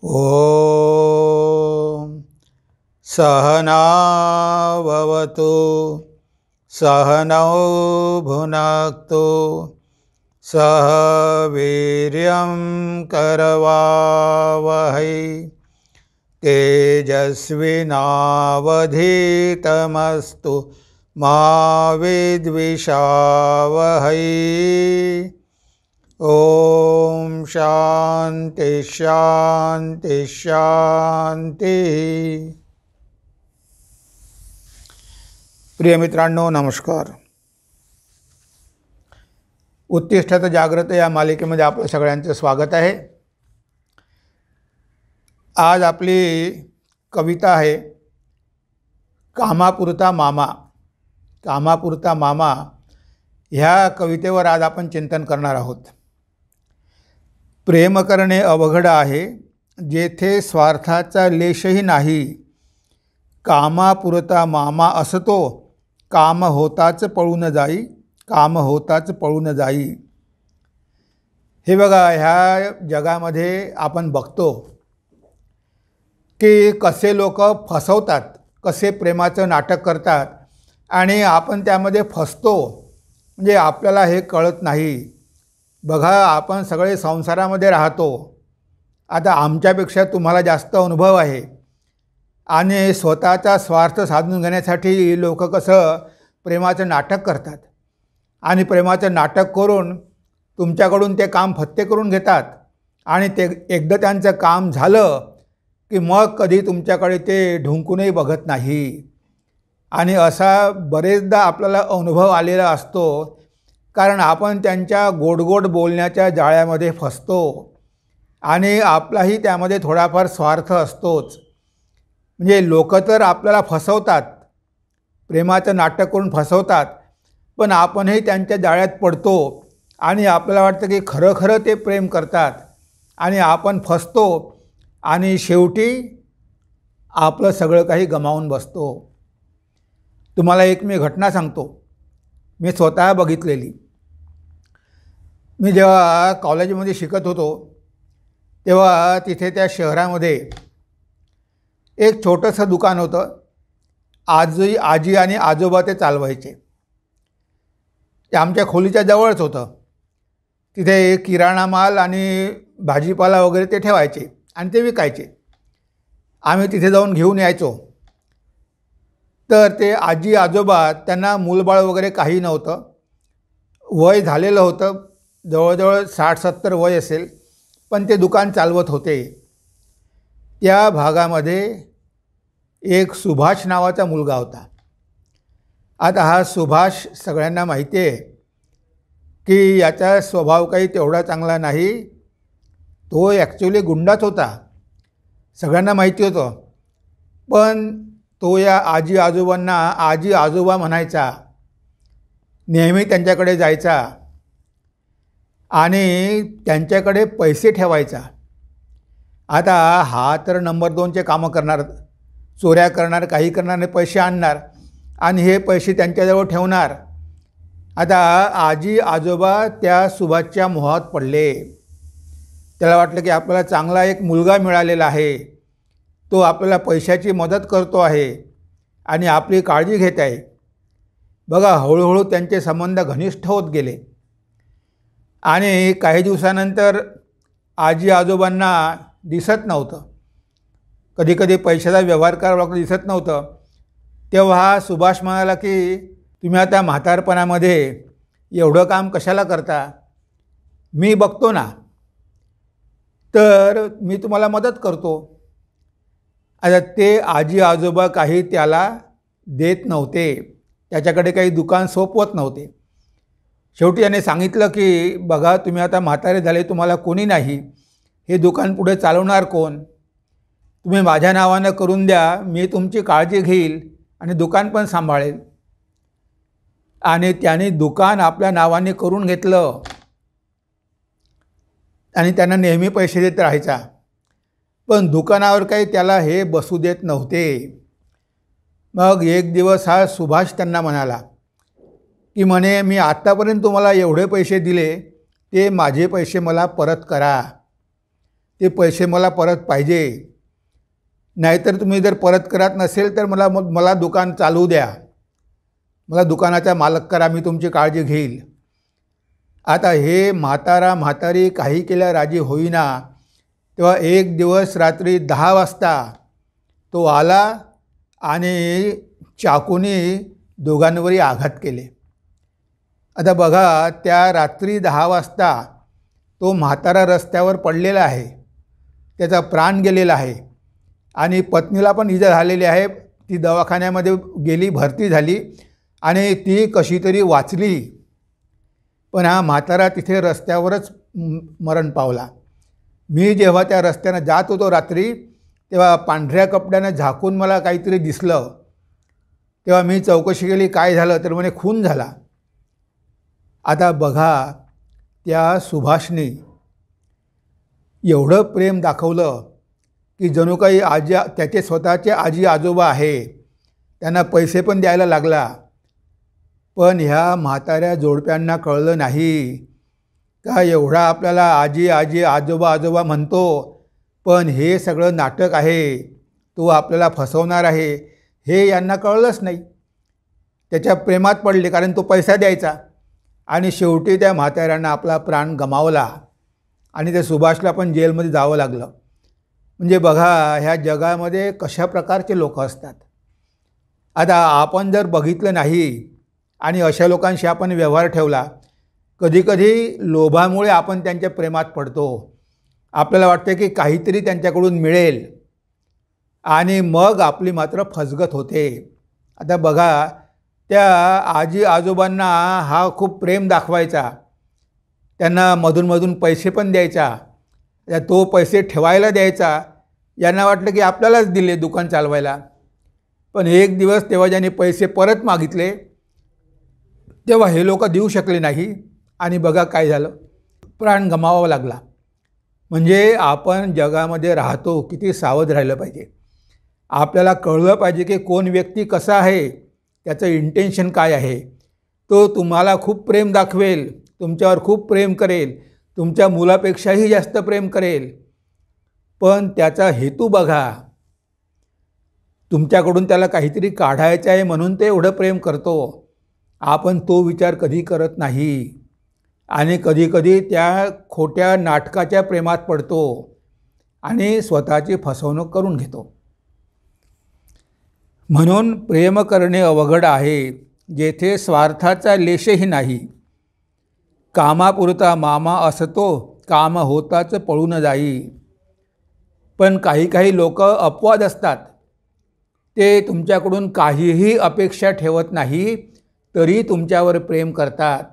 ॐ सहना भवतु सहनौ भुनक्तु सह वीर्यं करवावहै तेजस्विनावधीतमस्तु मा विद्विषावहै। ओम शांति शांति शांति। प्रिय मित्रांनो, नमस्कार. उत्तिष्ठत जागृत या मालिकेमध्ये आपलं सगळ्यांचं स्वागत आहे. आज आपली कविता आहे कामापुरता मामा. कामापुरता मामा ह्या कवितेवर आज आपण चिंतन करणार आहोत. प्रेम करणे अवघड आहे, जेथे स्वार्थाचा लेशही नाही. कामापुरता मामा असतो, काम होताच पळून जाई. काम होताच पळून जाई. हे बघा, ह्या जगामध्ये आपण बघतो की कसे लोक फसवतात, कसे प्रेमाचं नाटक करतात आणि आपण त्यामध्ये फसतो. म्हणजे आपल्याला हे कळत नाही. बघा, आपण सगळे संसारामध्ये राहतो. आता आमच्यापेक्षा तुम्हाला जास्त अनुभव आहे आणि स्वतःचा स्वार्थ साधून घेण्यासाठी लोक कसं प्रेमाचं नाटक करतात आणि प्रेमाचं नाटक करून तुमच्याकडून ते काम फत्ते करून घेतात आणि ते एकदा त्यांचं काम झालं की मग कधी तुमच्याकडे ते ढुंकूनही बघत नाही. आणि असा बरेचदा आपल्याला अनुभव आलेला असतो, कारण आपण त्यांच्या गोडगोड बोलण्याच्या जाळ्यामध्ये फसतो आणि आपलाही त्यामध्ये थोडाफार स्वार्थ असतोच. म्हणजे लोक तर आपल्याला फसवतात, प्रेमाचं नाटक करून फसवतात, पण आपणही त्यांच्या जाळ्यात पडतो आणि आपल्याला वाटतं की खरं खरं ते प्रेम करतात आणि आपण फसतो आणि शेवटी आपलं सगळं काही गमावून बसतो. तुम्हाला एक मी घटना सांगतो, मी स्वतः बघितलेली. मी जेव्हा कॉलेजमध्ये शिकत होतो तेव्हा तिथे त्या शहरामध्ये एक छोटंसं दुकान होतं. आजी आणि आजोबा ते चालवायचे. ते आमच्या खोलीच्या जवळच होतं. तिथे किराणा माल आणि भाजीपाला वगैरे ते ठेवायचे आणि ते विकायचे. आम्ही तिथे जाऊन घेऊन यायचो. तर ते आजी आजोबा, त्यांना मूलबाळ वगैरे काही नव्हतं. वय झालेलं होतं, जवळजवळ 60-70 वय असेल, पण ते दुकान चालवत होते. त्या भागामध्ये एक सुभाष नावाचा मुलगा होता. आता हा सुभाष सगळ्यांना माहिती आहे की याचा स्वभाव काही तेवढा चांगला नाही. तो ॲक्च्युली गुंडाच होता, सगळ्यांना माहिती होतं. पण तो या आजी आजोबांना आजी आजोबा म्हणायचा, नेहमी त्यांच्याकडे जायचा आणि त्यांच्याकडे पैसे ठेवायचा. आता हा तर नंबर 2चे कामं करणार, चोऱ्या करणार, काही करणार नाही, पैसे आणणार आणि हे पैसे त्यांच्याजवळ ठेवणार. आता आजी आजोबा त्या सुभाषच्या मोहात पडले. त्याला वाटलं की आपल्याला चांगला एक मुलगा मिळालेला आहे, तो आपल्याला पैशाची मदत करतो आहे आणि आपली काळजी घेत आहे. बघा, हळूहळू त्यांचे संबंध घनिष्ठ होत गेले आणि काही दिवसानंतर आजी आजोबांना दिसत नव्हतं. कधीकधी पैशाचा व्यवहार करावा लागतो, दिसत नव्हतं. तेव्हा हा सुभाष म्हणाला की तुम्ही आता म्हातारपणामध्ये एवढं काम कशाला करता, मी बघतो ना, तर मी तुम्हाला मदत करतो. आता ते आजी आजोबा काही त्याला देत नव्हते, त्याच्याकडे काही दुकान सोपवत नव्हते. शेवटी त्याने सांगितलं की बघा, तुम्ही आता म्हातारे झाले, तुम्हाला कोणी नाही, हे दुकान पुढे चालवणार कोण, तुम्ही माझ्या नावानं करून द्या, मी तुमची काळजी घेईल आणि दुकान पण सांभाळेल. आणि त्याने दुकान आपल्या नावाने करून घेतलं आणि त्यांना नेहमी पैसे देत राहायचा. पण दुकानावर काही त्याला हे बसू देत नव्हते. मग एक दिवस हा सुभाष त्यांना म्हणाला की म्हणे, मी आत्तापर्यंत तुम्हाला एवढे पैसे दिले, ते माझे पैसे मला परत करा. ते पैसे मला परत पाहिजे, नाहीतर तुम्ही जर परत करत नसेल तर मला दुकान चालवू द्या, मला दुकानाचा मालक करा, मी तुमची काळजी घेईल. आता हे म्हातारी काही केल्या राजी होईना. तेव्हा एक दिवस रात्री 10 वाजता तो आला आणि चाकूने दोघांवरही आघात केले. आता बघा, त्या रात्री 10 वाजता तो म्हातारा रस्त्यावर पडलेला आहे, त्याचा प्राण गेलेला आहे आणि पत्नीला पण इजा झालेली आहे. ती दवाखान्यामध्ये गेली, भरती झाली आणि ती कशी तरी वाचली. पण हा म्हातारा तिथे रस्त्यावरच मरण पावला. मी जेव्हा त्या रस्त्यानं जात होतो रात्री, तेव्हा पांढऱ्या कपड्यानं झाकून मला काहीतरी दिसलं. तेव्हा मी चौकशी केली, काय झालं, तर म्हणे खून झाला. आता बघा, त्या सुभाषने एवढं प्रेम दाखवलं की जणू काही त्याचे स्वतःचे आजी आजोबा आहे, त्यांना पैसे पण द्यायला लागला. पण ह्या म्हाताऱ्या जोडप्यांना कळलं नाही का एवढा आपल्याला आजी आजी आजोबा आजोबा म्हणतो, पण हे सगळं नाटक आहे, तो आपल्याला फसवणार आहे, हे यांना कळलंच नाही. त्याच्या प्रेमात पडले, कारण तो पैसा द्यायचा आणि शेवटी त्या म्हाताऱ्यांना आपला प्राण गमावला आणि त्या सुभाषला पण जेलमध्ये जावं लागलं. म्हणजे बघा, ह्या जगामध्ये कशा प्रकारचे लोक असतात. आता आपण जर बघितलं नाही आणि अशा लोकांशी आपण व्यवहार ठेवला, कधीकधी लोभामुळे आपण त्यांच्या प्रेमात पडतो. आपल्याला वाटतं की काहीतरी त्यांच्याकडून मिळेल आणि मग आपली मात्र फसगत होते. आता बघा, त्या आजी आजोबांना हा खूप प्रेम दाखवायचा, त्यांना मधून पैसे पण द्यायचा, तो पैसे ठेवायला द्यायचा. यांना वाटलं की आपल्यालाच दिले दुकान चालवायला. पण एक दिवस तेव्हा ज्यांनी पैसे परत मागितले, तेव्हा हे लोक देऊ शकले नाही आणि बघा काय झालं, प्राण गमावावा लागला. म्हणजे आपण जगामध्ये राहतो, किती सावध राहिलं पाहिजे. आपल्याला कळलं पाहिजे की कोण व्यक्ती कसा आहे, त्याचं इंटेन्शन काय आहे. तो तुम्हाला खूप प्रेम दाखवेल, तुमच्यावर खूप प्रेम करेल, तुमच्या मुलापेक्षाही जास्त प्रेम करेल, पण त्याचा हेतू बघा. तुमच्याकडून त्याला काहीतरी काढायचं आहे म्हणून ते एवढं प्रेम करतो. आपण तो विचार कधी करत नाही आणि कधीकधी त्या खोट्या नाटकाच्या प्रेमात पडतो आणि स्वतःची फसवणूक करून घेतो. म्हणून प्रेम करणे अवघड आहे, जेथे स्वार्थाचा लेशही नाही. कामापुरता मामा असतो, काम होताच पळून जाई. पण काही लोक अपवाद असतात, ते तुमच्याकडून काहीही अपेक्षा ठेवत नाही तरी तुमच्यावर प्रेम करतात.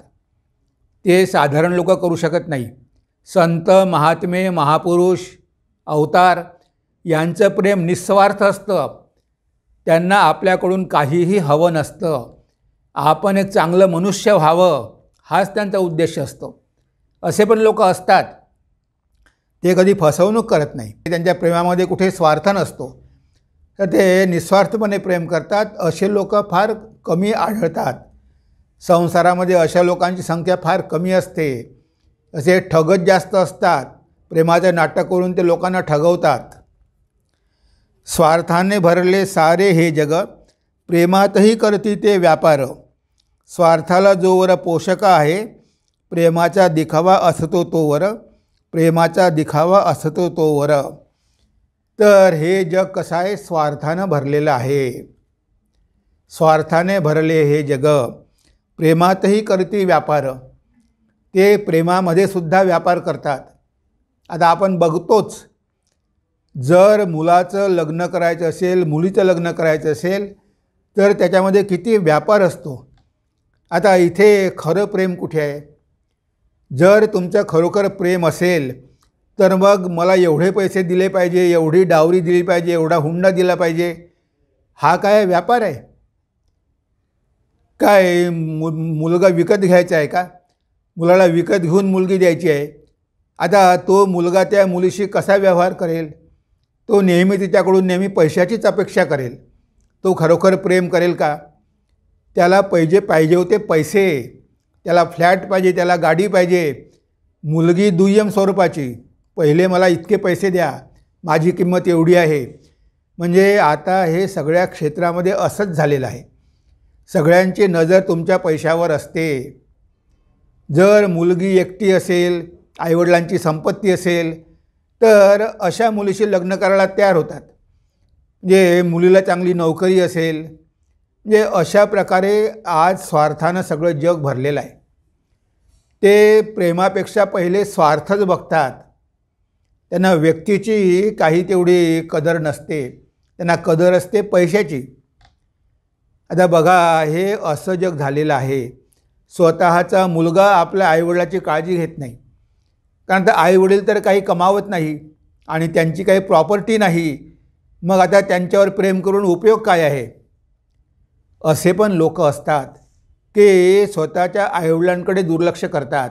ते साधारण लोक करू शकत नाही. संत, महात्मे, महापुरुष, अवतार यांचं प्रेम निस्वार्थ असतं. त्यांना आपल्याकडून काहीही हवं नसतं. आपण एक चांगलं मनुष्य व्हावं हाच त्यांचा उद्देश असतो. असे पण लोक असतात, ते कधी फसवणूक करत नाही, त्यांच्या प्रेमामध्ये कुठे स्वार्थ नसतो, तर ते निस्वार्थपणे प्रेम करतात. असे लोक फार कमी आढळतात. संसारामध्ये अशा लोकांची संख्या फार कमी असते. असे ठगत जास्त असतात, प्रेमाचं नाटक करून ते लोकांना ठगवतात. स्वार्थाने भरले सारे हे जग, प्रेमातही करती ते व्यापार. स्वार्थाला जोवर पोषक आहे, प्रेमाचा दिखावा असतो तोवर, प्रेमाचा दिखावा असतो तोवर. तर हे जग कसं आहे, स्वार्थानं भरलेलं आहे. स्वार्थाने भरले हे जग, प्रेमातही करती व्यापार. ते प्रेमामध्ये सुद्धा व्यापार करतात. आता आपण बघतोच, जर मुलाचं लग्न करायचं असेल, मुलीचं लग्न करायचं असेल, तर त्याच्यामध्ये किती व्यापार असतो. आता इथे खरं प्रेम कुठे आहे? जर तुमचं खरोखर प्रेम असेल तर मग मला एवढे पैसे दिले पाहिजे, एवढी डावरी दिली पाहिजे, एवढा हुंडा दिला पाहिजे. हा काय व्यापार आहे? काय मुलगा विकत घ्यायचा आहे का? मुलाला विकत घेऊन मुलगी द्यायची आहे. आता तो मुलगा त्या मुलीशी कसा व्यवहार करेल? तो नेहमी तिच्याकडून नेहमी पैशाचीच अपेक्षा करेल. तो खरोखर प्रेम करेल का? त्याला पाहिजे होते पैसे, त्याला फ्लॅट पाहिजे, त्याला गाडी पाहिजे, मुलगी दुय्यम स्वरूपाची, पहिले मला इतके पैसे द्या, माझी किंमत एवढी आहे. म्हणजे आता हे सगळ्या क्षेत्रामध्ये असंच झालेलं आहे. सगळ्यांची नजर तुमच्या पैशावर असते. जर मुलगी एकटी असेल, आईवडिलांची संपत्ती असेल, तर अशा मुलीशी लग्न करायला तयार होतात. म्हणजे मुलीला चांगली नोकरी असेल, म्हणजे अशा प्रकारे आज स्वार्थानं सगळं जग भरलेलं आहे. ते प्रेमापेक्षा पहिले स्वार्थच बघतात. त्यांना व्यक्तीची काही तेवढी कदर नसते, त्यांना कदर असते पैशाची. आता बघा, हे असं जग झालेलं आहे. स्वतःचा मुलगा आपल्या आईवडिलाची काळजी घेत नाही, कारण तर आईवडील तर काही कमावत नाही आणि त्यांची काही प्रॉपर्टी नाही. मग आता त्यांच्यावर प्रेम करून उपयोग काय आहे? असे पण लोक असतात की स्वतःच्या आईवडिलांकडे दुर्लक्ष करतात.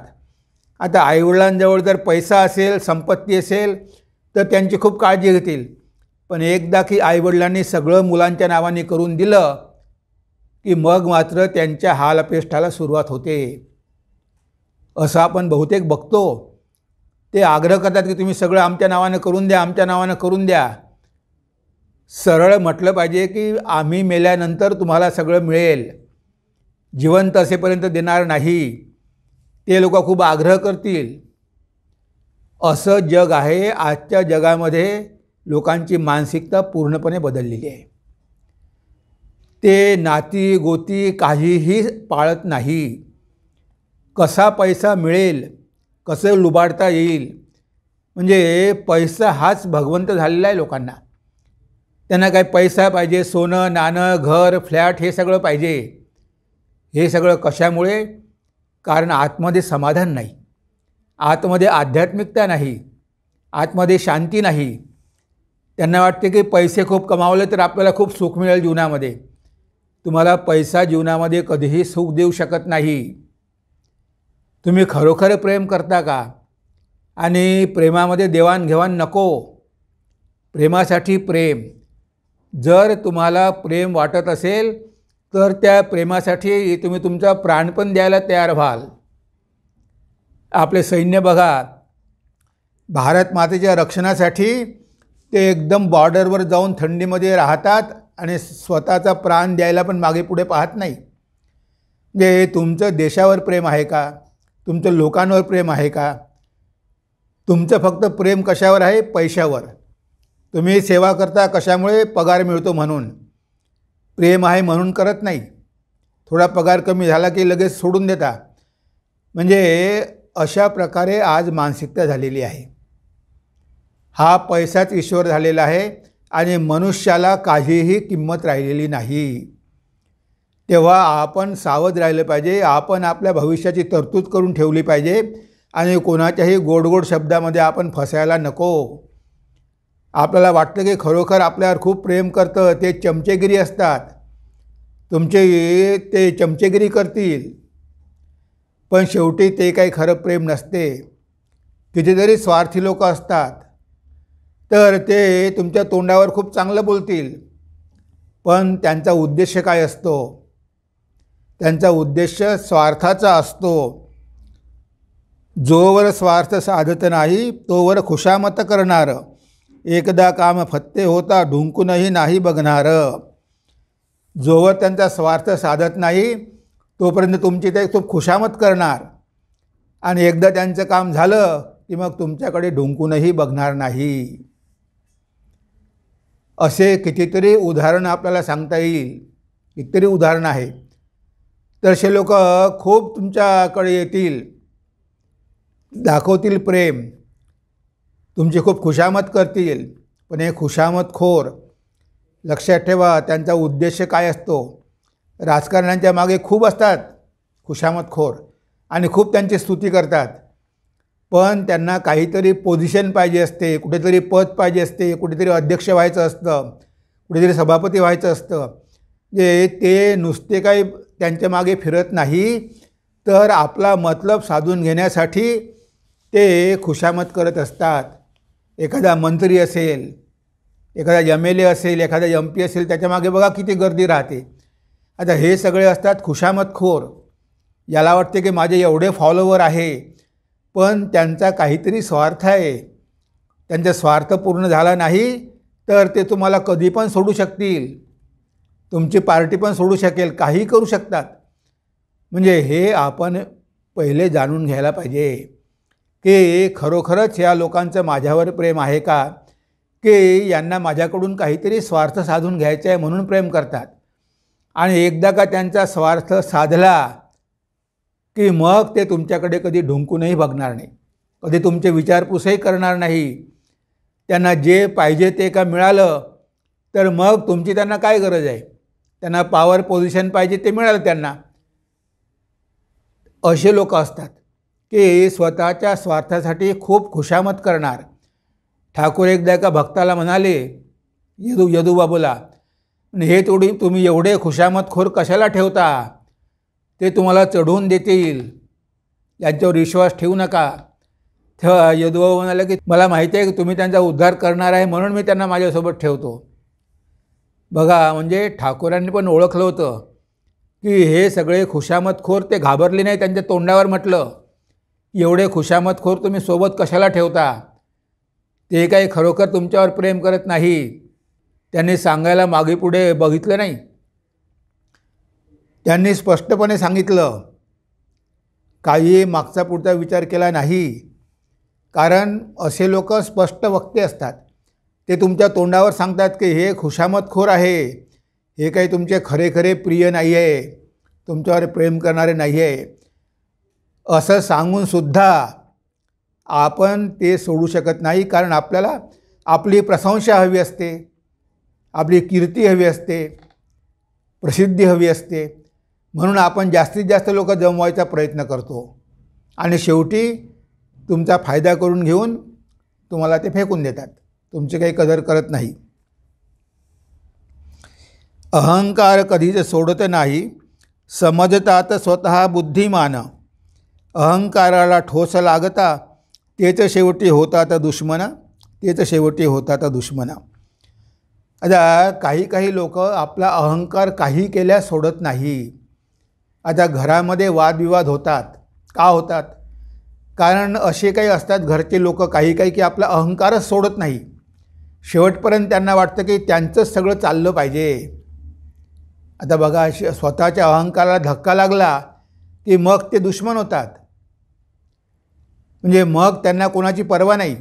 आता आईवडिलांजवळ जर पैसा असेल, संपत्ती असेल, तर त्यांची खूप काळजी घेतील. पण एकदा की आईवडिलांनी सगळं मुलांच्या नावाने करून दिलं की मग मात्र त्यांच्या हालअपेष्टाला सुरुवात होते. असं आपण बहुतेक बघतो. ते आग्रह करतात की तुम्ही सगळं आमच्या नावानं करून द्या, आमच्या नावानं करून द्या. सरळ म्हटलं पाहिजे की आम्ही मेल्यानंतर तुम्हाला सगळं मिळेल, जिवंत असेपर्यंत देणार नाही. ते लोक खूप आग्रह करतील. असं जग आहे. आजच्या जगामध्ये लोकांची मानसिकता पूर्णपणे बदललेली आहे. ते नाती गोती काहीही पाळत नाही. कसा पैसा मिळेल, कसं लुबाडता येईल, म्हणजे पैसा हाच भगवंत झालेला आहे लोकांना. त्यांना काय पैसा पाहिजे, सोनं नाणं, घर, फ्लॅट हे सगळं पाहिजे. हे सगळं कशामुळे? कारण आतमध्ये समाधान नाही, आतमध्ये आध्यात्मिकता नाही, आतमध्ये शांती नाही. त्यांना वाटते की पैसे खूप कमावले तर आपल्याला खूप सुख मिळेल जीवनामध्ये. तुम्हाला पैसा जीवनामध्ये कधीही सुख देऊ शकत नाही. तुम्ही खरोखर प्रेम करता का? आणि प्रेमामध्ये देवाणघेवाण नको. प्रेमासाठी प्रेम. जर तुम्हाला प्रेम वाटत असेल तर त्या प्रेमासाठी तुम्ही तुमचा प्राण पण द्यायला तयार व्हाल. आपले सैन्य बघा, भारत मातेच्या रक्षणासाठी ते एकदम बॉर्डरवर जाऊन थंडीमध्ये राहतात आणि स्वतःचा प्राण द्यायला पण मागे पुढे पाहत नाही. म्हणजे तुमचं देशावर प्रेम आहे का? तुमचं लोकांवर प्रेम आहे का? तुमचं फक्त प्रेम कशावर आहे? पैशावर. तुम्ही सेवा करता कशामुळे? पगार मिळतो म्हणून. प्रेम आहे म्हणून करत नाही. थोडा पगार कमी झाला की लगेच सोडून देता. म्हणजे अशा प्रकारे आज मानसिकता झालेली आहे. हा पैसाच ईश्वर झालेला आहे आणि मनुष्याला काहीही किंमत राहिलेली नाही. तेव्हा आपण सावध राहिलं पाहिजे. आपण आपल्या भविष्याची तरतूद करून ठेवली पाहिजे आणि कोणाच्याही गोड शब्दामध्ये आपण फसायला नको. आपल्याला वाटतं की खरोखर आपल्यावर खूप प्रेम करतं, ते चमचेगिरी असतात. तुमचे ते चमचेगिरी करतील, पण शेवटी ते काही खरं प्रेम नसते. कितीतरी स्वार्थी लोक असतात, तर ते तुमच्या तोंडावर खूप चांगलं बोलतील, पण त्यांचा उद्देश काय असतो? त्यांचा उद्देश स्वार्थाचा असतो. जोवर स्वार्थ साधत नाही तोवर खुशामत करणार, एकदा काम फत्ते होता ढुंकूनही नाही बघणार. जोवर त्यांचा स्वार्थ साधत नाही तोपर्यंत तुमची ते खूप खुशामत करणार आणि एकदा त्यांचं काम झालं की मग तुमच्याकडे ढुंकूनही बघणार नाही. असे कितीतरी उदाहरणं आपल्याला सांगता येईल. कितीतरी उदाहरणं आहेत. तर असे लोक खूप तुमच्याकडे येतील, दाखवतील प्रेम, तुमची खूप खुशामत करतील, पण हे खुशामतखोर, लक्षात ठेवा त्यांचा उद्देश काय असतो. राजकारण्यांच्या मागे खूप असतात खुशामतखोर आणि खूप त्यांची स्तुती करतात, पण त्यांना काहीतरी पोझिशन पाहिजे असते, कुठेतरी पद पाहिजे असते, कुठेतरी अध्यक्ष व्हायचं असतं, कुठेतरी सभापती व्हायचं असतं. जे ते नुसते काही त्यांच्या मागे फिरत नाही, तर आपला मतलब साधून घेण्यासाठी ते खुशामत करत असतात. एखादा मंत्री असेल, एखादा MLA असेल, एखादा MP असेल, त्याच्यामागे बघा किती गर्दी राहते. आता हे सगळे असतात खुशामतखोर. याला वाटते की माझे एवढे फॉलोवर आहे, पण त्यांचा काहीतरी स्वार्थ आहे. त्यांचा स्वार्थ पूर्ण झाला नाही तर ते तुम्हाला कधी पण सोडू शकतील, तुमची पार्टी पण सोडू शकेल, काही करू शकतात. म्हणजे हे आपण पहिले जाणून घ्यायला पाहिजे की खरोखरच या लोकांचं माझ्यावर प्रेम आहे का, की यांना माझ्याकडून काहीतरी स्वार्थ साधून घ्यायचं आहे म्हणून प्रेम करतात. आणि एकदा का त्यांचा स्वार्थ साधला की मग ते तुमच्याकडे कधी ढुंकूनही बघणार नाही, कधी तुमचे विचारपूसही करणार नाही. त्यांना जे पाहिजे ते का मिळालं तर मग तुमची त्यांना काय गरज आहे, त्यांना पॉवर पोझिशन पाहिजे ते मिळालं त्यांना. असे लोक असतात की स्वतःच्या स्वार्थासाठी खूप खुशामत करणार. ठाकूर एकदा एका भक्ताला म्हणाले, यदुबाबूला, हे तुम्ही एवढे खुशामतखोर कशाला ठेवता, ते तुम्हाला चढवून देतील, यांच्यावर विश्वास ठेवू नका. यदुबाबू म्हणाले की मला माहिती आहे की तुम्ही त्यांचा उद्धार करणार आहे म्हणून मी त्यांना माझ्यासोबत ठेवतो. बघा, म्हणजे ठाकूरांनी पण ओळखलं होतं की हे सगळे खुशामतखोर ते घाबरले नाही. त्यांच्या तोंडावर म्हटलं, एवढे खुशामतखोर तुम्ही सोबत कशाला ठेवता, ते काही खरोखर तुमच्यावर प्रेम करत नाही. त्यांनी सांगायला मागे पुढे बघितलं नाही, त्यांनी स्पष्टपणे सांगितलं, काही मागचा पुढचा विचार केला नाही. कारण असे लोक स्पष्ट वक्ते असतात, ते तुमच्या तोंडावर सांगतात की हे खुशामतखोर आहे, हे काही तुमचे खरे खरे प्रिय नाही आहे, तुमच्यावर प्रेम करणारे नाही आहे. असं सांगूनसुद्धा आपण ते सोडू शकत नाही. कारण आपल्याला आपली प्रशंसा हवी असते, आपली कीर्ती हवी असते, प्रसिद्धी हवी असते. म्हणून आपण जास्तीत जास्त लोक जमवायचा प्रयत्न करतो आणि शेवटी तुमचा फायदा करून घेऊन तुम्हाला ते फेकून देतात, तुमची काही कदर करत नाही. अहंकार कधीच सोडत नाही, समजतात स्वतः बुद्धिमान. अहंकाराला ठोस लागता, तेच शेवटी होतात दुश्मन, तेच शेवटी होतात दुश्मन. आता काही लोक आपला अहंकार काही केल्यास सोडत नाही. आता घरामध्ये वादविवाद होतात, का होतात, कारण असे काही असतात घरचे लोक काही की आपला अहंकारच सोडत नाही. शेवटपर्यंत त्यांना वाटतं की त्यांचंच सगळं चाललं पाहिजे. आता बघा, स्वतःच्या अहंकाराला धक्का लागला की मग ते दुश्मन होतात. म्हणजे मग त्यांना कोणाची पर्वा नाही.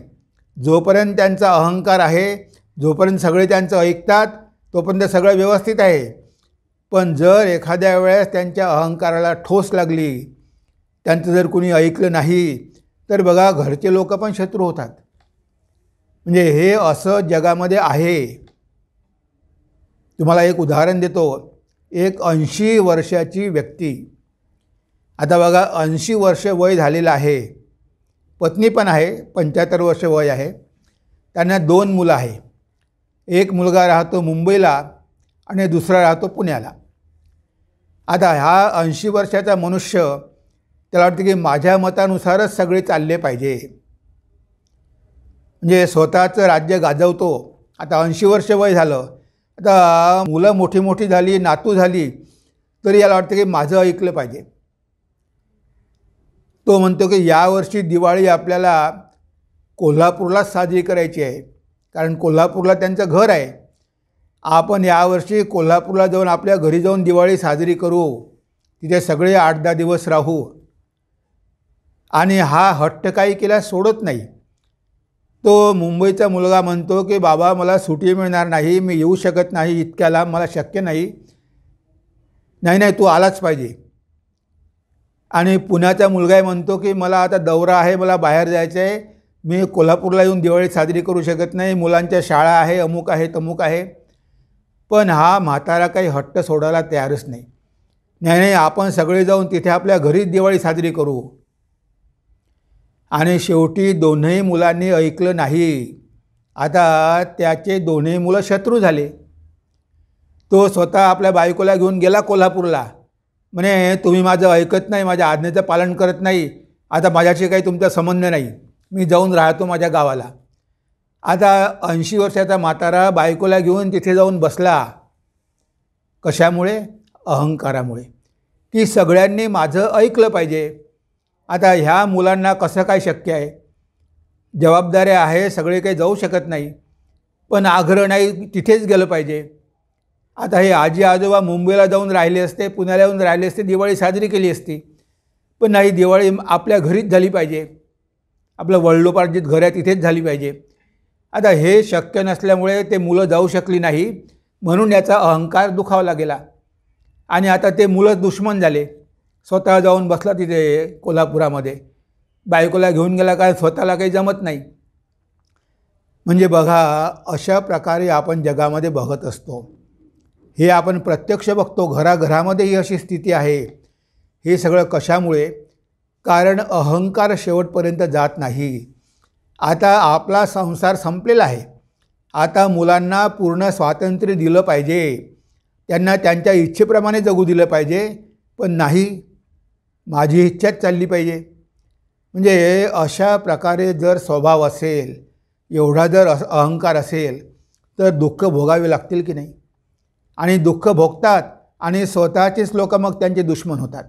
जोपर्यंत त्यांचा अहंकार आहे, जोपर्यंत सगळे त्यांचं ऐकतात, तोपर्यंत सगळं व्यवस्थित आहे. पण जर एखाद्या वेळेस त्यांच्या अहंकाराला ठोस लागली, त्यांचं जर कोणी ऐकलं नाही, तर बघा घरचे लोक पण शत्रू होतात. म्हणजे हे असं जगामध्ये आहे. तुम्हाला एक उदाहरण देतो. एक 80 वर्षाची व्यक्ती, आता बघा 80 वर्ष वय झालेलं आहे, पत्नी पण आहे, 75 वर्ष वय आहे, त्यांना 2 मुलं आहे. एक मुलगा राहतो मुंबईला आणि दुसरा राहतो पुण्याला. आता हा 80 वर्षाचा मनुष्य, त्याला वाटतं की माझ्या मतानुसारच सगळे चालले पाहिजे, म्हणजे स्वतःचं राज्य गाजवतो. आता 80 वर्ष वय झालं, आता मुलं मोठी मोठी झाली, नातू झाली, तरी याला वाटतं की माझं ऐकलं पाहिजे. तो म्हणतो की यावर्षी दिवाळी आपल्याला कोल्हापूरलाच साजरी करायची आहे, कारण कोल्हापूरला त्यांचं घर आहे. आपण यावर्षी कोल्हापूरला जाऊन आपल्या घरी जाऊन दिवाळी साजरी करू, तिथे सगळे 8-10 दिवस राहू. आणि हा हट्ट काही केल्यास सोडत नाही. तो मुंबईचा मुलगा म्हणतो की बाबा मला सुट्टी मिळणार नाही, मी येऊ शकत नाही, इतक्या लांब मला शक्य नाही. नाही तू आलाच पाहिजे. आणि पुण्याचा मुलगाही म्हणतो की मला आता दौरा आहे, मला बाहेर जायचं आहे, मी कोल्हापूरला येऊन दिवाळी साजरी करू शकत नाही, मुलांच्या शाळा आहे, अमुक आहे तमुक आहे. पण हा म्हातारा काही हट्ट सोडायला तयारच नाही. नाही आपण सगळे जाऊन तिथे आपल्या घरीच दिवाळी साजरी करू. आणि शेवटी दोन्ही मुलांनी ऐकलं नाही. आता त्याचे दोन्ही मुलं शत्रू झाले. तो स्वतः आपल्या बायकोला घेऊन गेला कोल्हापूरला, म्हणे तुम्ही माझं ऐकत नाही, माझ्या आज्ञेचं पालन करत नाही, आता माझ्याशी काही तुमचा संबंध नाही, मी जाऊन राहतो माझ्या गावाला. आता 80 वर्षाचा म्हातारा बायकोला घेऊन तिथे जाऊन बसला. कशामुळे? अहंकारामुळे, की सगळ्यांनी माझं ऐकलं पाहिजे. आता ह्या मुलांना कसं काय शक्य आहे? जबाबदाऱ्या आहे, सगळे काही जाऊ शकत नाही, पण आग्रह नाही तिथेच गेलं पाहिजे. आता हे आजी आजोबा मुंबईला जाऊन राहिले असते, पुण्याला येऊन राहिले असते, दिवाळी साजरी केली असती, पण नाही, दिवाळी आपल्या घरीच झाली पाहिजे, आपलं वडिलोपार्जित घर आहे तिथेच झाली पाहिजे. आता हे शक्य नसल्यामुळे ते मुलं जाऊ शकली नाही, म्हणून याचा अहंकार दुखावला गेला आणि आता ते मुलं दुश्मन झाले. स्वतः जाऊन बसला तिथे कोल्हापुरामध्ये, बायकोला घेऊन गेला, काय स्वतःला काही जमत नाही. म्हणजे बघा, अशा प्रकारे आपण जगामध्ये बघत असतो. हे आपण प्रत्यक्ष बघतो, घराघरामध्ये ही अशी स्थिती आहे. हे सगळं कशामुळे? कारण अहंकार शेवटपर्यंत जात नाही. आता आपला संसार संपलेला आहे, आता मुलांना पूर्ण स्वातंत्र्य दिलं पाहिजे, त्यांना त्यांच्या इच्छेप्रमाणे जगू दिलं पाहिजे, पण नाही, माझी इच्छाच चालली पाहिजे. म्हणजे अशा प्रकारे जर स्वभाव असेल, एवढा जर अहंकार असेल, तर दुःख भोगावे लागतील की नाही? आणि दुःख भोगतात आणि स्वतःचेच लोक मग त्यांचे दुश्मन होतात.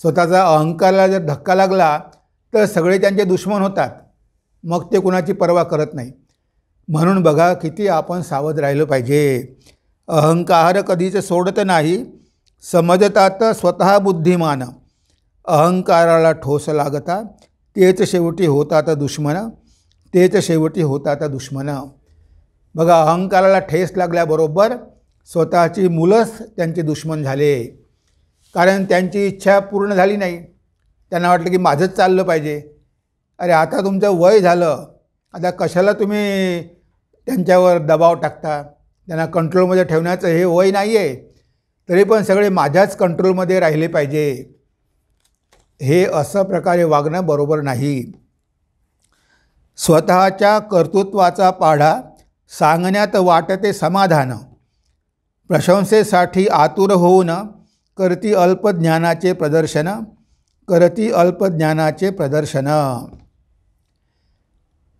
स्वतःचा अहंकाराला जर धक्का लागला तर सगळे त्यांचे दुश्मन होतात, मग ते कुणाची पर्वा करत नाही. म्हणून बघा, किती आपण सावध राहिलं पाहिजे. अहंकार कधीच सोडत नाही, समजतात स्वतः बुद्धिमान, अहंकाराला ठोस लागता, तेच शेवटी होतात दुश्मन, तेच शेवटी होतात दुश्मन. बघा, अहंकाराला ठेस लागल्याबरोबर स्वतःची मुलंच त्यांचे दुश्मन झाले, कारण त्यांची इच्छा पूर्ण झाली नाही. त्यांना वाटलं की माझंच चाललं पाहिजे. अरे, आता तुमचं वय झालं, आता कशाला तुम्ही त्यांच्यावर दबाव टाकता? त्यांना कंट्रोलमध्ये ठेवण्याचं हे वय नाही आहे, तरी पण सगळे माझ्याच कंट्रोलमध्ये राहिले पाहिजे. हे असं प्रकारे वागणं बरोबर नाही. स्वतःच्या कर्तृत्वाचा पाढा सांगण्यात वाटते समाधान, प्रशंसेसाठी आतुर होऊन करती अल्पज्ञानाचे प्रदर्शन, करती अल्पज्ञानाचे प्रदर्शन.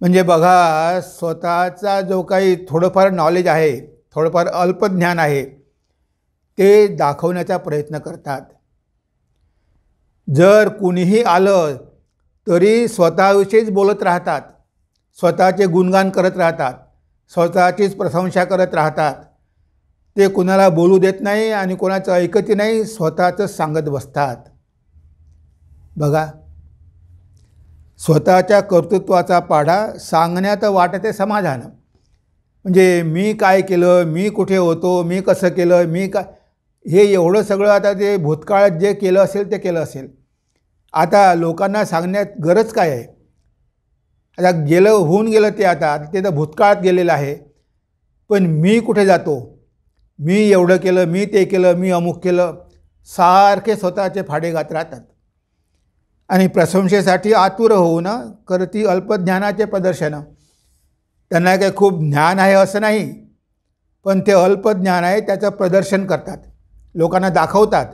म्हणजे बघा, स्वतःचा जो काही थोडंफार नॉलेज आहे, थोडंफार अल्पज्ञान आहे, ते दाखवण्याचा प्रयत्न करतात. जर कुणीही आलं तरी स्वतःविषयीच बोलत राहतात, स्वतःचे गुणगान करत राहतात, स्वतःचीच प्रशंसा करत राहतात. ते कुणाला बोलू देत नाही आणि कोणाचं ऐकत नाही, स्वतःचंच सांगत बसतात. बघा, स्वतःच्या कर्तृत्वाचा पाढा सांगण्यात वाटते समाधान. म्हणजे मी काय केलं, मी कुठे होतो, मी कसं केलं, मी का, हे एवढं सगळं आता ते भूतकाळात जे केलं असेल ते केलं असेल. आता लोकांना सांगण्यात गरज काय आहे? आता गेलं, होऊन गेलं ते, आता ते तर भूतकाळात गेलेलं आहे. पण मी कुठे जातो? मी एवढं केलं, मी ते केलं, मी अमुक केलं, सारखे स्वतःचे फाडे घात राहतात. आणि प्रशंसेसाठी आतुर होऊन करती अल्पज्ञानाचे प्रदर्शन. त्यांना काही खूप ज्ञान आहे असं नाही, पण ते अल्पज्ञान आहे त्याचं प्रदर्शन करतात, लोकांना दाखवतात.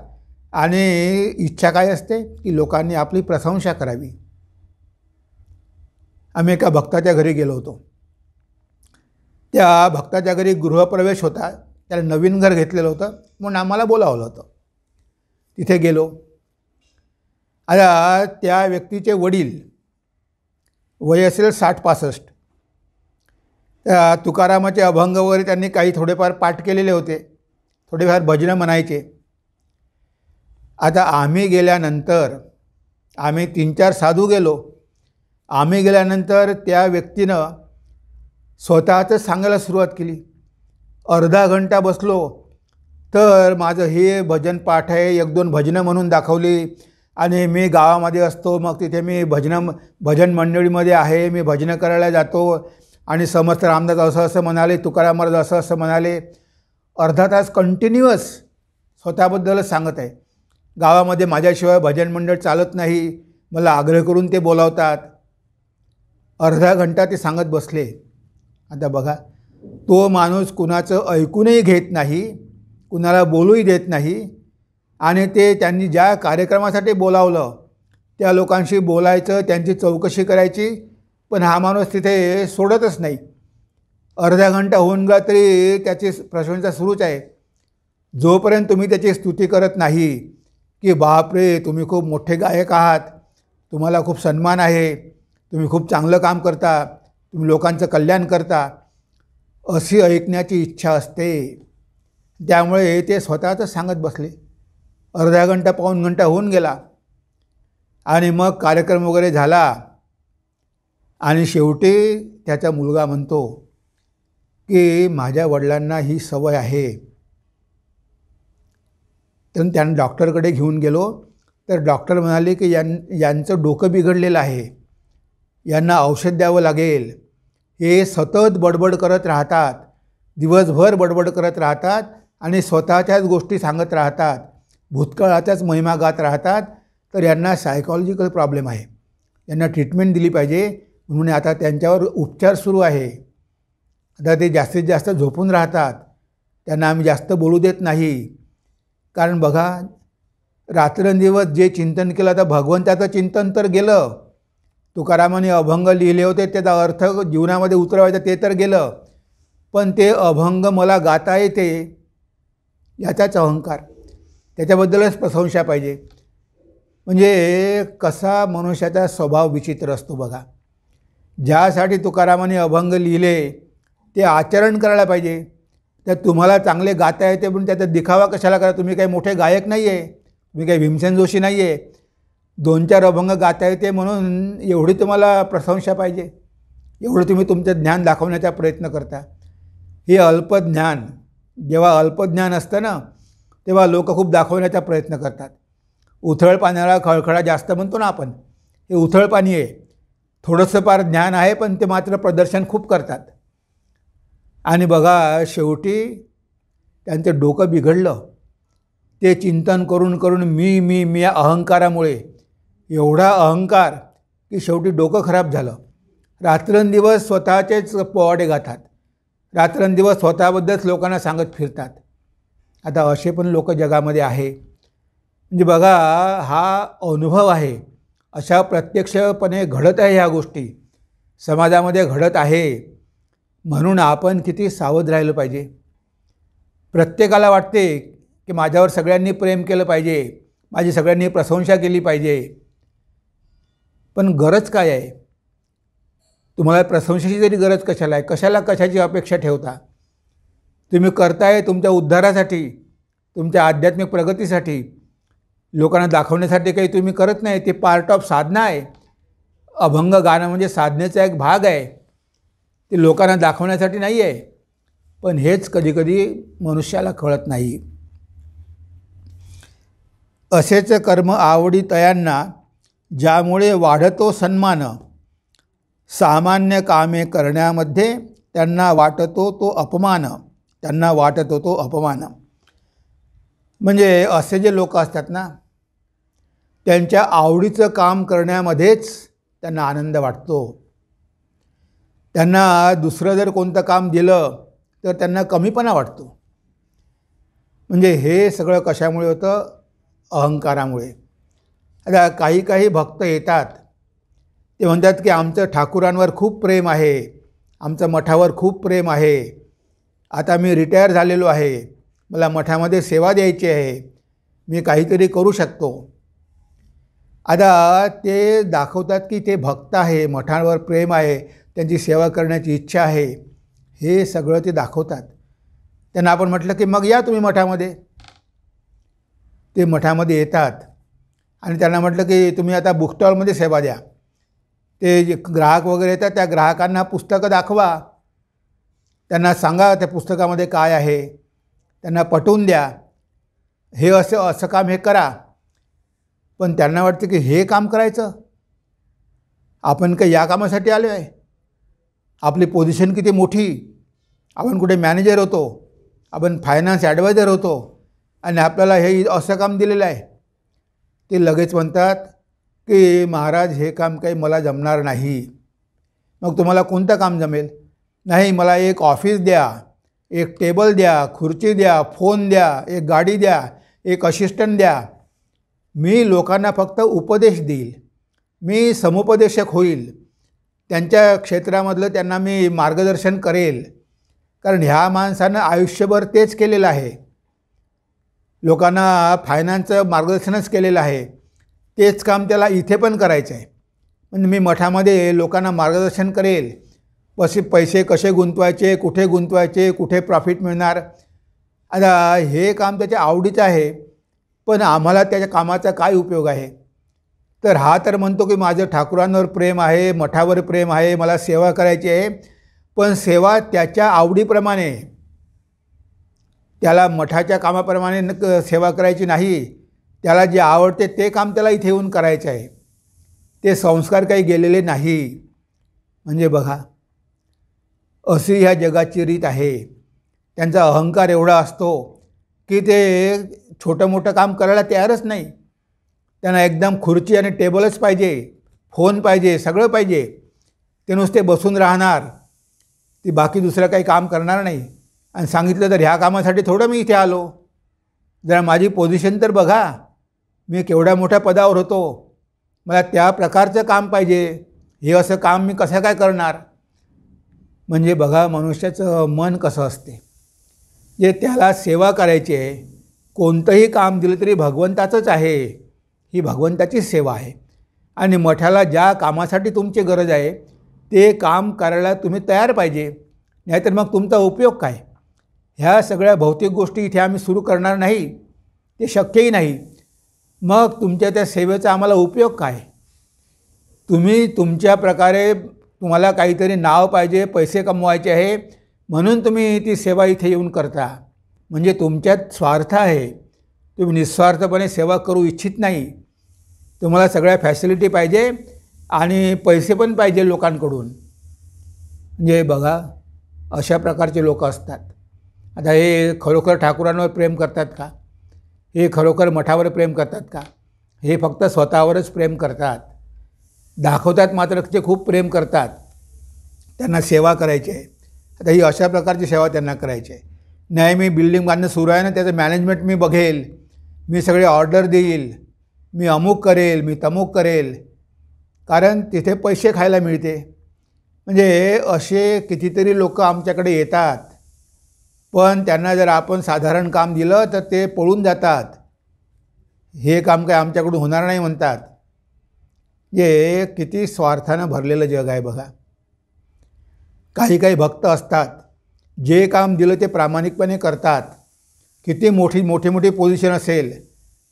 आणि इच्छा काय असते की लोकांनी आपली प्रशंसा करावी. आम्ही एका भक्ताच्या घरी गेलो होतो. त्या भक्ताच्या घरी गृहप्रवेश होता, त्याला नवीन घर घेतलेलं होतं, म्हणून आम्हाला बोलावलं होतं. तिथे गेलो. आता त्या व्यक्तीचे वडील, वय असेल 60-65, त्या तुकारामाचे अभंग वगैरे त्यांनी काही थोडेफार पाठ केलेले होते, थोडेफार भजनं म्हणायचे. आता आम्ही गेल्यानंतर, आम्ही 3-4 साधू गेलो, आम्ही गेल्यानंतर त्या व्यक्तीनं स्वतःच सांगायला सुरुवात केली. अर्धा घंटा बसलो तर माझं हे भजन पाठ आहे, 1-2 भजनं म्हणून दाखवली. आणि मी गावामध्ये असतो, मग तिथे मी भजन मंडळीमध्ये आहे, मी भजनं करायला जातो, आणि समर्थ रामदास असं असं म्हणाले, तुकाराम महाराज असं असं म्हणाले. अर्धा तास कंटिन्युअस स्वतःबद्दलच सांगत आहे. गावामध्ये माझ्याशिवाय भजन मंडळ चालत नाही, मला आग्रह करून ते बोलावतात. अर्धा घंटा ते सांगत बसले. आता बघा, तो माणूस कुणाचं ऐकूनही घेत नाही, कुणाला बोलूही देत नाही. आणि ते त्यांनी ज्या कार्यक्रमासाठी बोलावलं त्या लोकांशी बोलायचं, त्यांची चौकशी करायची, पण हा माणूस तिथे सोडतच नाही. अर्धा घंटा होऊन गेला तरी त्याची प्रशंसा सुरूच आहे. जोपर्यंत तुम्ही त्याची स्तुती करत नाही की बापरे, तुम्ही खूप मोठे गायक आहात, तुम्हाला खूप सन्मान आहे, तुम्ही खूप चांगलं काम करता, तुम्ही लोकांचं कल्याण करता, अशी ऐकण्याची इच्छा असते. त्यामुळे ते स्वतःच सांगत बसले. अर्धा घंटा पाऊण घंटा होऊन गेला आणि मग कार्यक्रम वगैरे झाला आणि शेवटी त्याचा मुलगा म्हणतो की माझ्या वडिलांना ही सवय आहे. तर त्यानं डॉक्टरकडे घेऊन गेलो तर डॉक्टर म्हणाले की यांचं डोकं बिघडलेलं आहे, यांना औषध द्यावं लागेल. हे सतत बडबड करत राहतात, दिवसभर बडबड करत राहतात आणि स्वतःच्याच गोष्टी सांगत राहतात, भूतकाळाच्याच महिमा गात राहतात. तर यांना सायकॉलॉजिकल प्रॉब्लेम आहे, यांना ट्रीटमेंट दिली पाहिजे. म्हणून आता त्यांच्यावर उपचार सुरू आहे. आता ते जास्तीत जास्त झोपून राहतात, त्यांना आम्ही जास्त बोलू देत नाही. कारण बघा, रात्रंदिवस जे चिंतन केलं, तर भगवंताचं चिंतन तर गेलं. तुकारामाने अभंग लिहिले होते, त्याचा अर्थ जीवनामध्ये उतरवायचा ते तर गेलं, पण ते अभंग मला गाता येते याचाच अहंकार, त्याच्याबद्दलच प्रशंसा पाहिजे. म्हणजे कसा मनुष्याचा स्वभाव विचित्र असतो बघा. ज्यासाठी तुकारामाने अभंग लिहिले ते आचरण करायला पाहिजे. तर तुम्हाला चांगले गाता येते पण त्याचा दिखावा कशाला करा? तुम्ही काही मोठे गायक नाही आहे, तुम्ही काही भीमसेन जोशी नाही आहे. 2-4 अभंग गाता येते म्हणून एवढी तुम्हाला प्रशंसा पाहिजे, एवढं तुम्ही तुमचं ज्ञान दाखवण्याचा प्रयत्न करता. हे अल्पज्ञान. जेव्हा अल्पज्ञान असतं ना, तेव्हा लोक खूप दाखवण्याचा प्रयत्न करतात. उथळ पाण्याला खळखळा जास्त म्हणतो ना आपण, हे उथळ पाणी आहे. थोडंसं फार ज्ञान आहे पण ते मात्र प्रदर्शन खूप करतात. आणि बघा, शेवटी त्यांचं डोकं बिघडलं. ते चिंतन करून करून मी या अहंकारामुळे, एवढा अहंकार की शेवटी डोकं खराब झालं. रात्रंदिवस स्वतःचेच पोवाडे गातात, रात्रंदिवस स्वतःबद्दलच लोकांना सांगत फिरतात. आता असे पण लोक जगामध्ये आहे. म्हणजे बघा, हा अनुभव आहे, अशा प्रत्यक्षपणे घडत आहे, ह्या गोष्टी समाजामध्ये घडत आहे. म्हणून आपण किती सावध राहिलं पाहिजे. प्रत्येकाला वाटते की माझ्यावर सगळ्यांनी प्रेम केलं पाहिजे, माझी सगळ्यांनी प्रशंसा केली पाहिजे. पण गरज काय आहे? तुम्हाला प्रशंसेची जरी गरज कशाला आहे? कशाची अपेक्षा ठेवता? तुम्ही करताय तुमच्या उद्धारासाठी, तुमच्या आध्यात्मिक प्रगतीसाठी, लोकांना दाखवण्यासाठी काही तुम्ही करत नाही. ते पार्ट ऑफ साधना आहे. अभंग गाणं म्हणजे साधनेचा एक भाग आहे, ते लोकांना दाखवण्यासाठी नाही आहे. पण हेच कधीकधी मनुष्याला कळत नाही. असेच कर्म आवडी तयांना, ज्यामुळे वाढतो सन्मान, सामान्य कामे करण्यामध्ये त्यांना वाटतो तो अपमान. म्हणजे असे जे लोक असतात ना, त्यांच्या आवडीचं काम करण्यामध्येच त्यांना आनंद वाटतो. त्यांना दुसरं जर कोणतं काम दिलं तर त्यांना कमीपणा वाटतो. म्हणजे हे सगळं कशामुळे होतं? अहंकारामुळे. आता काही भक्त येतात, ते म्हणतात की आमचं ठाकूरांवर खूप प्रेम आहे, आमचं मठावर खूप प्रेम आहे, आता मी रिटायर झालेलो आहे, मला मठामध्ये सेवा द्यायची आहे, मी काहीतरी करू शकतो. आता ते दाखवतात की ते भक्त आहे, मठावर प्रेम आहे, त्यांची सेवा करण्याची इच्छा आहे, हे सगळं ते दाखवतात. त्यांना आपण म्हटलं की मग या तुम्ही मठामध्ये. ते मठामध्ये येतात आणि त्यांना म्हटलं की तुम्ही आता बुक स्टॉलमध्ये सेवा द्या. ते जे ग्राहक वगैरे येतात त्या ग्राहकांना पुस्तकं दाखवा, त्यांना सांगा त्या पुस्तकामध्ये काय आहे, त्यांना पटवून द्या, हे असं काम हे करा. पण त्यांना वाटतं की हे काम करायचं, आपण काही या कामासाठी आलो आहे, आपली पोझिशन किती मोठी, आपण कुठे मॅनेजर होतो, आपण फायनान्स ॲडवायझर होतो आणि आपल्याला हे असं काम दिलेलं आहे. ते लगेच म्हणतात की महाराज हे काम काही मला जमणार नाही. मग तुम्हाला कोणतं काम जमेल? नाही, मला एक ऑफिस द्या, एक टेबल द्या, खुर्ची द्या, फोन द्या, एक गाडी द्या, एक असिस्टंट द्या. मी लोकांना फक्त उपदेश देईल, मी समुपदेशक होईल, त्यांच्या क्षेत्रामधलं त्यांना मी मार्गदर्शन करेल. कारण ह्या माणसानं आयुष्यभर तेच केलेलं आहे, लोकांना फायनान्सचं मार्गदर्शनच केलेलं आहे, तेच काम त्याला इथे पण करायचं आहे. म्हणजे मी मठामध्ये लोकांना मार्गदर्शन करेल, पैसे कसे गुंतवायचे, कुठे प्रॉफिट मिळणार. आता हे काम त्याच्या आवडीचं आहे, पण आम्हाला त्याच्या कामाचा काय उपयोग आहे. तर हा तर म्हणतो की माझं ठाकुरांवर प्रेम आहे, मठावर प्रेम आहे, मला सेवा करायची आहे. पण सेवा त्याच्या आवडीप्रमाणे, त्याला मठाच्या कामाप्रमाणे सेवा करायची नाही. त्याला जे आवडते ते काम त्याला इथे येऊन करायचं आहे. ते संस्कार काही गेलेले नाही. म्हणजे बघा, अशी ह्या जगाची रीत आहे. त्यांचा अहंकार एवढा असतो की ते छोटं मोठं काम करायला तयारच नाही. त्यांना एकदम खुर्ची आणि टेबलच पाहिजे, फोन पाहिजे, सगळं पाहिजे. ते नुसते बसून राहणार, ती बाकी दुसरं काही काम करणार नाही. आणि सांगितलं तर ह्या कामासाठी थोडं मी इथे आलो, जरा माझी पोझिशन तर बघा, मी केवढ्या मोठ्या पदावर होतो, मला त्या प्रकारचं काम पाहिजे, हे असं काम मी कसं काय करणार. म्हणजे बघा मनुष्याचं मन कसं असते. जे त्याला सेवा करायची आहे, कोणतंही काम दिलं तरी भगवंताचंच आहे, ही भगवंताची सेवा आहे. आणि मठाला ज्या कामासाठी तुमची गरज आहे ते काम करायला तुम्ही तयार पाहिजे, नाहीतर मग तुमचा उपयोग काय. ह्या सगळ्या भौतिक गोष्टी इथे आम्ही सुरू करणार नाही, ते शक्यही नाही. मग तुमच्या त्या सेवेचा आम्हाला उपयोग काय. तुम्ही तुमच्या प्रकारे, तुम्हाला काहीतरी नाव पाहिजे, पैसे कमवायचे आहे, म्हणून तुम्ही ती सेवा इथे येऊन करता. म्हणजे तुमच्यात स्वार्थ आहे. तुम्ही निस्वार्थपणे सेवा करू इच्छित नाही. तुम्हाला सगळ्या फॅसिलिटी पाहिजे आणि पैसे पण पाहिजे लोकांकडून. म्हणजे बघा, अशा प्रकारचे लोक असतात. आता हे खरोखर ठाकुरांवर प्रेम करतात का. हे खरोखर मठावर प्रेम करतात का. हे फक्त स्वतःवरच प्रेम करतात. दाखवतात मात्र ते खूप प्रेम करतात. त्यांना सेवा करायची आहे. आता ही अशा प्रकारची सेवा त्यांना करायची आहे. नाही, मी बिल्डिंग बांधणं सुरू आहे ना, त्याचं मॅनेजमेंट मी बघेल, मी सगळे ऑर्डर देईल, मी अमुक करेल, मी तमुक करेल, कारण तिथे पैसे खायला मिळते. म्हणजे असे कितीतरी लोक आमच्याकडे येतात, पण त्यांना जर आपण साधारण काम दिलं तर ते पळून जातात. हे काम काय आमच्याकडून होणार नाही म्हणतात. हे किती स्वार्थानं भरलेलं जग आहे बघा. काही भक्त असतात, जे काम दिलं ते प्रामाणिकपणे करतात. किती मोठी पोझिशन असेल,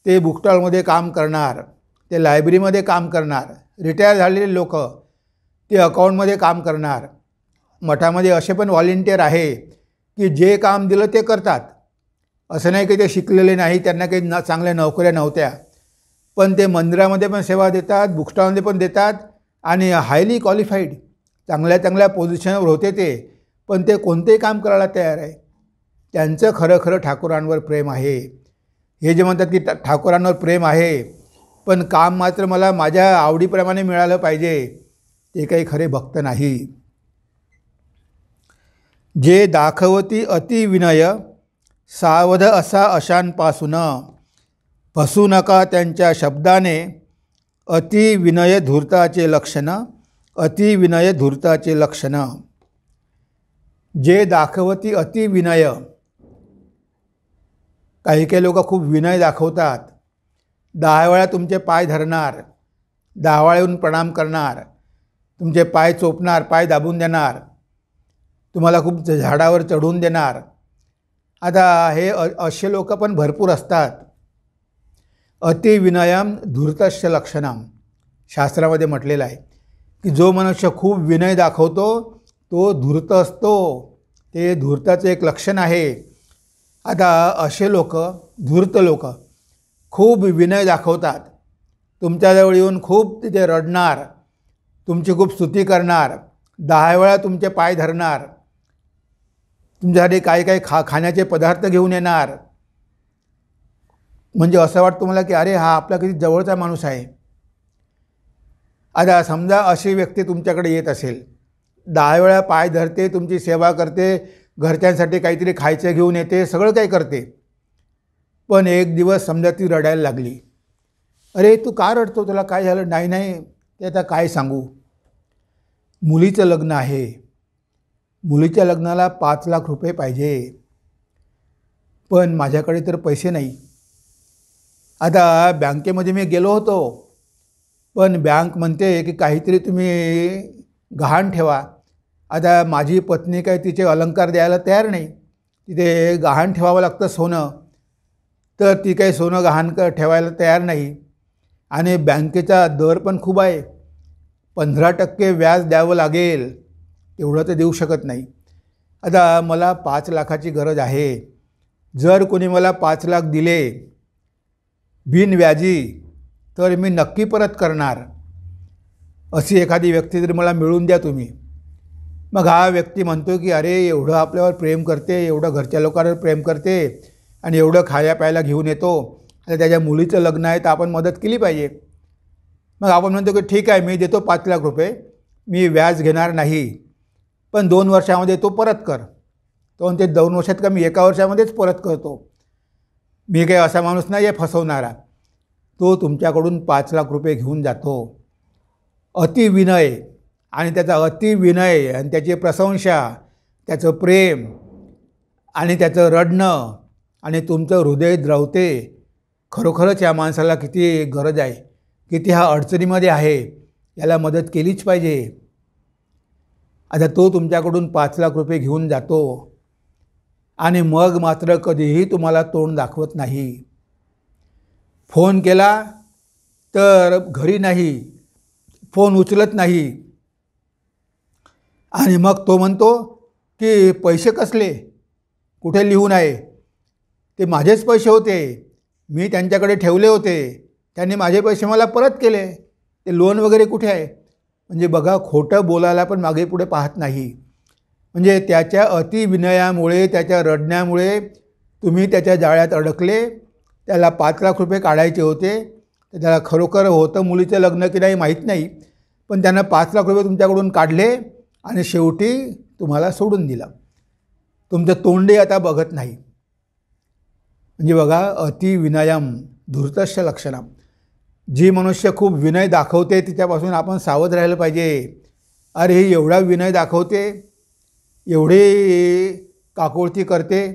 ते बुकस्टॉलमध्ये काम करणार, ते लायब्ररीमध्ये काम करणार. रिटायर झालेले लोक ते अकाउंटमध्ये काम करणार. मठामध्ये असे पण व्हॉलेंटियर आहे की जे काम दिलं ते करतात. असं नाही की ते शिकलेले नाही, त्यांना काही चांगल्या नोकऱ्या नव्हत्या, पण ते मंदिरामध्ये पण सेवा देतात, बुकस्टॉलमध्ये पण देतात आणि हायली क्वालिफाईड चांगल्या पोझिशनवर होते ते, पण ते कोणतेही काम करायला तयार आहे. त्यांचं खरं ठाकुरांवर प्रेम आहे. हे जे म्हणतात की ठाकुरांवर प्रेम आहे, पण काम मात्र मला माझ्या आवडीप्रमाणे मिळालं पाहिजे, ते काही खरे भक्त नाही. जे दाखवती अति विनय, सावध असा अशांपासून, फसू नका त्यांच्या शब्दाने, अति विनय धूर्ताचे लक्षण, अति विनय धूर्ताचे लक्षण. जे दाखवती अति विनय, काही लोक खूप विनय दाखवतात. 10 वेळा तुमचे पाय धरणार, 10 वेळा येऊन प्रणाम करणार, तुमचे पाय चोपणार, पाय दाबून देणार, तुम्हाला खूप झाडावर चढवून देणार. आता हे असे लोक पण भरपूर असतात. अति विनयम धूर्तस्य लक्षणम, शास्त्रामध्ये म्हटलेलं आहे की जो मनुष्य खूप विनय दाखवतो तो धूर्त असतो. ते धूर्ताचं एक लक्षण आहे. आता असे लोक, धूर्त लोक, खूप विनय दाखवतात. तुमच्याजवळ येऊन खूप तिथे रडणार, तुमची खूप स्तुती करणार, 10 वेळा तुमचे पाय धरणार, तुमच्यासाठी काही खाण्याचे पदार्थ घेऊन येणार. म्हणजे असं वाटतं तुम्हाला की अरे हा आपला किती जवळचा माणूस आहे. आता समजा अशी व्यक्ती तुमच्याकडे येत असेल, 10 वेळा पाय धरते, तुमची सेवा करते, घरच्यांसाठी काहीतरी खायचं घेऊन येते, सगळं काही करते, पण एक दिवस समजा ती रडायला लागली. अरे तू का रडतो, तुला काय झालं. नाही ते आता काय सांगू, मुलीचं लग्न आहे, मुलीच्या लग्नाला 5 लाख रुपये पाहिजे, पण माझ्याकडे तर पैसे नाही. आता बँकेमध्ये मी गेलो होतो, पण बँक म्हणते की काहीतरी तुम्ही गहाण ठेवा. आता माझी पत्नी काय तिचे अलंकार द्यायला तयार नाही, तिथे गहाण ठेवावं लागतं सोनं, तर ती काही सोनं गहाण ठेवायला तयार नाही. आणि बँकेचा दर पण खूप आहे, 15% व्याज द्यावं लागेल, तेवढं तर देऊ शकत नाही. आता मला 5 लाखाची गरज आहे. जर कोणी मला 5 लाख दिले बिनव्याजी तर मी नक्की परत करणार. अशी एखादी व्यक्ती जर मला मिळवून द्या तुम्ही. मग हा व्यक्ती म्हणतो की अरे एवढं आपल्यावर प्रेम करते, एवढं घरच्या लोकांवर प्रेम करते आणि एवढं खाया प्यायला घेऊन येतो, आता त्याच्या मुलीचं लग्न आहे तर आपण मदत केली पाहिजे. मग आपण म्हणतो की ठीक आहे, मी देतो 5 लाख रुपये, मी व्याज घेणार नाही, पण 2 वर्षामध्ये तो परत कर. तो म्हणते 2 वर्षात का, मी 1 वर्षामध्येच परत करतो. मी काही असा माणूस नाही आहे फसवणारा. तो तुमच्याकडून 5 लाख रुपये घेऊन जातो. अतिविनय आणि त्याचा अतिविनय आणि त्याची प्रशंसा, त्याचं प्रेम आणि त्याचं रडणं आणि तुमचं हृदय द्रवते. खरोखरच या माणसाला किती गरज आहे, किती हा अडचणीमध्ये आहे, याला मदत केलीच पाहिजे. आता तो तुमच्याकडून 5 लाख रुपये घेऊन जातो आणि मग मात्र कधीही तुम्हाला तोंड दाखवत नाही. फोन केला तर घरी नाही, फोन उचलत नाही. आणि मग तो म्हणतो की पैसे कसले, कुठे लिहून आहे, ते माझेच पैसे होते, मी त्यांच्याकडे ठेवले होते, त्यांनी माझे पैसे मला परत केले, ते लोन वगैरे कुठे आहे. म्हणजे बघा, खोटं बोलायला पण मागे पुढे पाहत नाही. म्हणजे त्याच्या अतिविनयामुळे, त्याच्या रडण्यामुळे तुम्ही त्याच्या जाळ्यात अडकले. त्याला 5 लाख रुपये काढायचे होते, तर त्याला खरोखर होतं मुलीचं लग्न की नाही माहीत नाही, पण त्यानं 5 लाख रुपये तुमच्याकडून काढले आणि शेवटी तुम्हाला सोडून दिलं. तुमचं तोंडही आता बघत नाही. म्हणजे बघा, अतिविनयम धूर्तस्य लक्षणम. जी मनुष्य खूप विनय दाखवते तिच्यापासून आपण सावध राहिलं पाहिजे. अरे ही एवढा विनय दाखवते, एवढी काकोळती करते,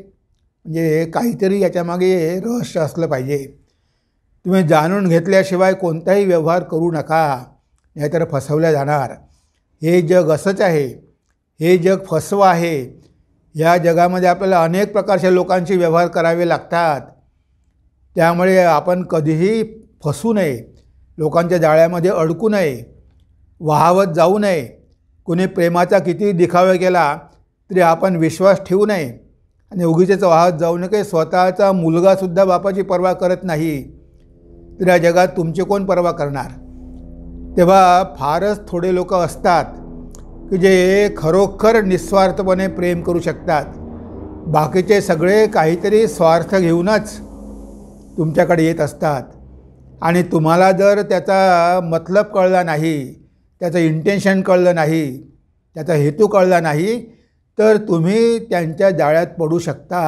म्हणजे काहीतरी याच्यामागे रहस्य असलं पाहिजे. तुम्ही जाणून घेतल्याशिवाय कोणताही व्यवहार करू नका, नाहीतर फसवल्या जाणार. हे जग असंच आहे, हे जग फसवं आहे. या जगामध्ये आपल्याला अनेक प्रकारच्या लोकांशी व्यवहार करावे लागतात. त्यामुळे आपण कधीही फसू नये, लोकांच्या जाळ्यामध्ये अडकू नये, वाहावत जाऊ नये. कुणी प्रेमाचा किती दिखावा केला तरी आपण विश्वास ठेवू नये आणि उगीचच वाहत जाऊ नये. स्वतःचा मुलगासुद्धा बापाची पर्वा करत नाही, तर या जगात तुमची कोण पर्वा करणार. तेव्हा फारच थोडे लोक असतात की जे खरोखर निस्वार्थपणे प्रेम करू शकतात. बाकीचे सगळे काहीतरी स्वार्थ घेऊनच तुमच्याकडे येत असतात. आणि तुम्हाला जर त्याचा मतलब कळला नाही, त्याचं इंटेन्शन कळलं नाही, त्याचा हेतू कळला नाही, तर तुम्ही त्यांच्या जाळ्यात पडू शकता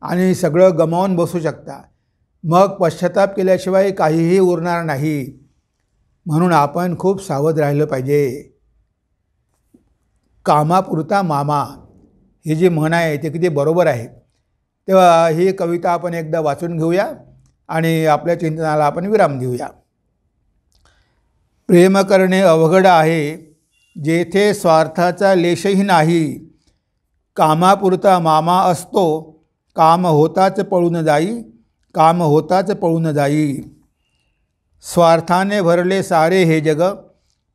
आणि सगळं गमावून बसू शकता. मग पश्चाताप केल्याशिवाय काहीही उरणार नाही. म्हणून आपण खूप सावध राहिलं पाहिजे. कामापुरता मामा ही जी म्हण आहे ते किती बरोबर आहे. तेव्हा ही कविता आपण एकदा वाचून घेऊया आणि आपल्या चिंतनाला आपण विराम देऊया. प्रेम करणे अवघड आहे, जेथे स्वार्थाचा लेशही नाही. कामापुरता मामा असतो, काम होताच पळून जाई, काम होताच पळून जाई. स्वार्थाने भरले सारे हे जग,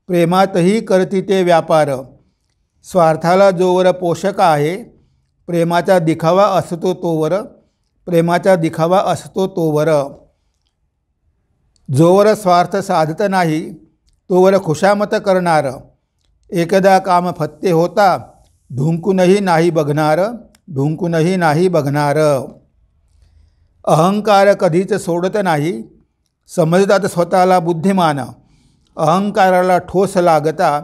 प्रेमातही करती ते व्यापार. स्वार्थाला जोवर पोषक आहे, प्रेमाचा दिखावा असतो तोवर, प्रेमाचा दिखावा असतो तोवर. जोवर स्वार्थ साधत नाही तोवर खुशामत करणार. एकदा काम फत्ते होता, ढुंकूनही नाही बघणार, ढुंकूनही नाही बघणार. अहंकार कधीच सोडत नाही, समजतात स्वतःला बुद्धिमान. अहंकाराला ठोस लागता,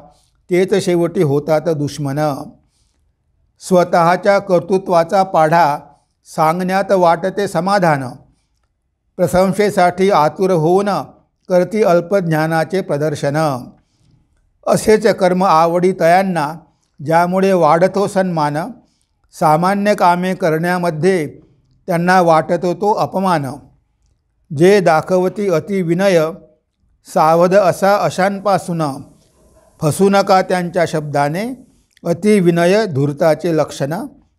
तेच शेवटी होतात दुश्मन. स्वतःच्या कर्तृत्वाचा पाढा सांगण्यात वाटते समाधान. प्रशंसेसाठी आतुर होऊन करती अल्पज्ञानाचे प्रदर्शन. असेच कर्म आवडी तयांना, ज्यामुळे वाढतो सन्मान. सामान्य कामे करण्यामध्ये त्यांना वाटतो तो अपमान. जे दाखवती अतिविनय, सावध असा अशांपासून, फसू नका त्यांच्या शब्दाने, अतिविनय धूर्ताचे लक्षण,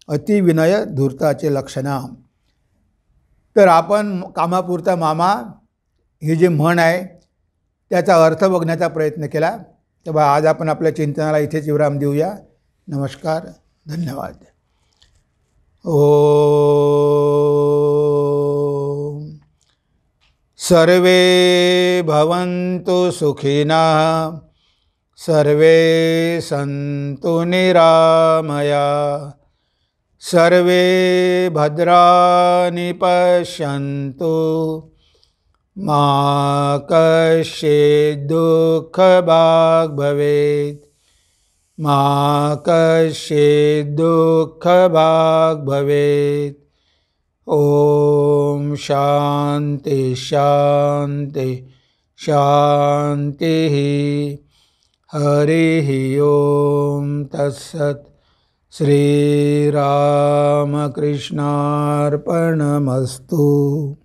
अतिविनय धूर्ताचे लक्षण. तर आपण कामापुरता मामा ही जी म्हण आहे त्याचा अर्थ बघण्याचा प्रयत्न केला. तेव्हा आज आपण आपल्या चिंतनाला इथेच विराम देऊया. नमस्कार, धन्यवाद. ओम. सर्वे भवन्तु सुखिनः, सर्वे सन्तु निरामया, सर्वे भद्राणि पश्यन्तु, मा कश्चित् दुःखभाग् भवेत्, मा कश्चित् दुःखभाग् भवेत्. ओम शांति शांति शांति. हरिः ओम तत्सत्. श्रीरामकृष्णार्पणमस्तु.